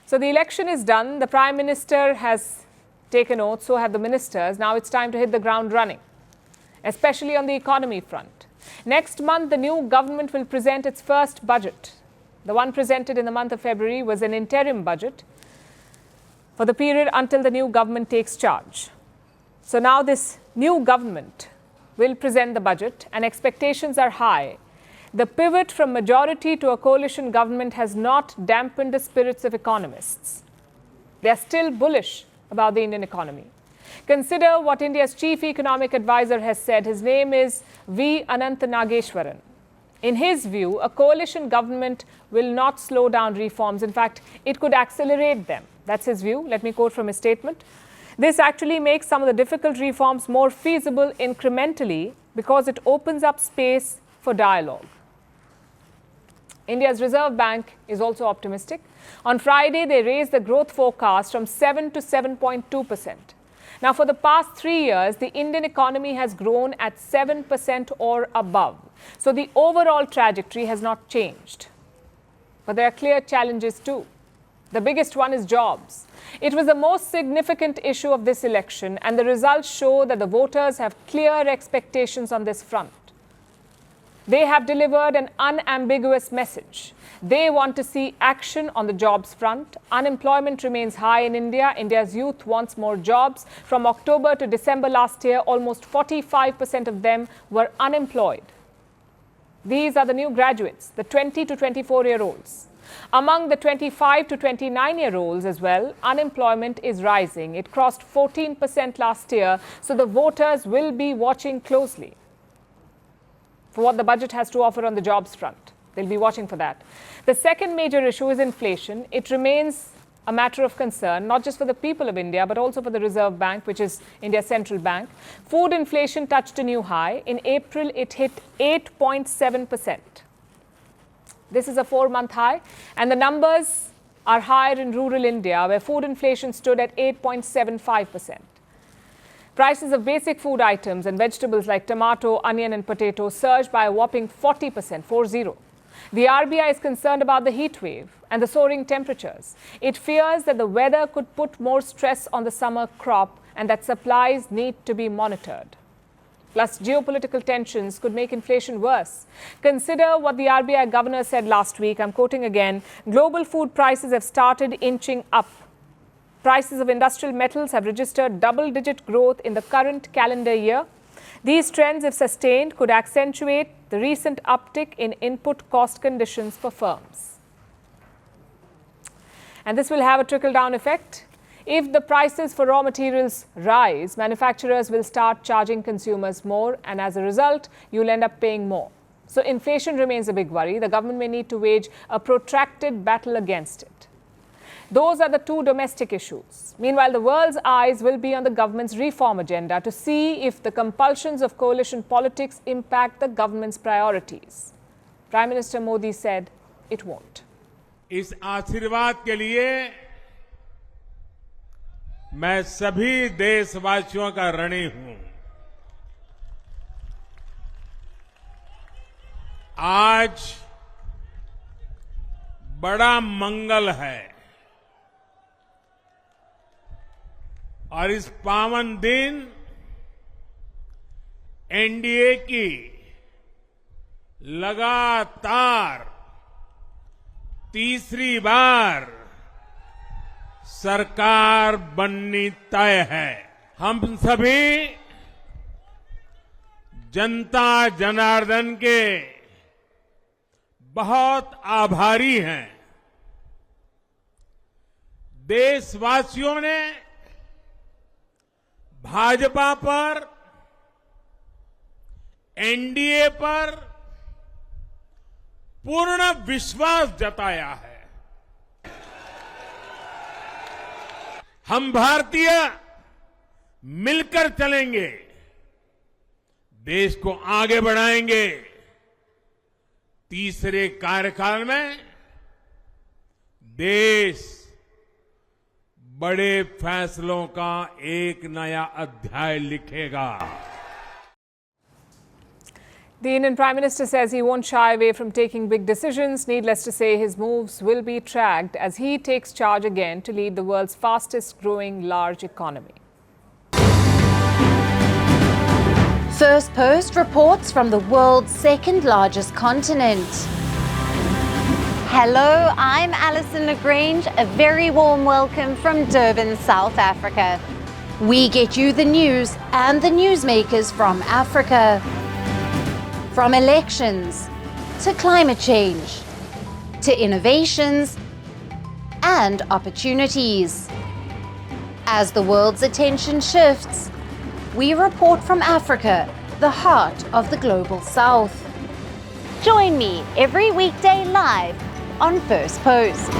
So the election is done. The Prime Minister has taken oath, so have the ministers. Now it's time to hit the ground running, especially on the economy front. Next month, the new government will present its first budget. The one presented in the month of February was an interim budget for the period until the new government takes charge. So now this new government will present the budget, and expectations are high. The pivot from majority to a coalition government has not dampened the spirits of economists. They are still bullish about the Indian economy. Consider what India's chief economic advisor has said. His name is V. Anantha Nageshwaran. In his view, a coalition government will not slow down reforms. In fact, it could accelerate them. That's his view. Let me quote from his statement. This actually makes some of the difficult reforms more feasible incrementally because it opens up space for dialogue. India's Reserve Bank is also optimistic. On Friday, they raised the growth forecast from 7 to 7.2%. Now, for the past 3 years, the Indian economy has grown at 7% or above. So the overall trajectory has not changed. But there are clear challenges too. The biggest one is jobs. It was the most significant issue of this election, and the results show that the voters have clear expectations on this front. They have delivered an unambiguous message. They want to see action on the jobs front. Unemployment remains high in India. India's youth wants more jobs. From October to December last year, almost 45% of them were unemployed. These are the new graduates, the 20 to 24-year-olds. Among the 25 to 29-year-olds as well, unemployment is rising. It crossed 14% last year, so the voters will be watching closely for what the budget has to offer on the jobs front. They'll be watching for that. The second major issue is inflation. It remains a matter of concern, not just for the people of India, but also for the Reserve Bank, which is India's central bank. Food inflation touched a new high. In April, it hit 8.7%. This is a 4-month high, and the numbers are higher in rural India, where food inflation stood at 8.75%. Prices of basic food items and vegetables like tomato, onion and potato surged by a whopping 40%, 40. The RBI is concerned about the heat wave and the soaring temperatures. It fears that the weather could put more stress on the summer crop and that supplies need to be monitored. Plus, geopolitical tensions could make inflation worse. Consider what the RBI governor said last week. I'm quoting again. Global food prices have started inching up. Prices of industrial metals have registered double-digit growth in the current calendar year. These trends, if sustained, could accentuate the recent uptick in input cost conditions for firms. And this will have a trickle-down effect. If the prices for raw materials rise, manufacturers will start charging consumers more, and as a result, you'll end up paying more. So inflation remains a big worry. The government may need to wage a protracted battle against it. Those are the two domestic issues. Meanwhile, the world's eyes will be on the government's reform agenda to see if the compulsions of coalition politics impact the government's priorities. Prime Minister Modi said it won't. इस आशीर्वाद के लिए मैं सभी देशवासियों का ऋणी हूं। आज बड़ा मंगल है और इस पावन दिन एनडीए की लगातार तीसरी बार सरकार बननी तय है। हम सभी जनता जनार्दन के बहुत आभारी हैं। देशवासियों ने भाजपा पर, एनडीए पर पूर्ण विश्वास जताया है। हम भारतीय मिलकर चलेंगे, देश को आगे बढ़ाएंगे। तीसरे कार्यकाल में देश बड़े फैसलों का एक नया अध्याय लिखेगा। The Indian Prime Minister says he won't shy away from taking big decisions. Needless to say, his moves will be tracked as he takes charge again to lead the world's fastest growing large economy. First Post reports from the world's second largest continent. Hello, I'm Alison Lagrange. A very warm welcome from Durban, South Africa. We get you the news and the newsmakers from Africa. From elections to climate change to innovations and opportunities. As the world's attention shifts, we report from Africa, the heart of the global South. Join me every weekday live on First Post.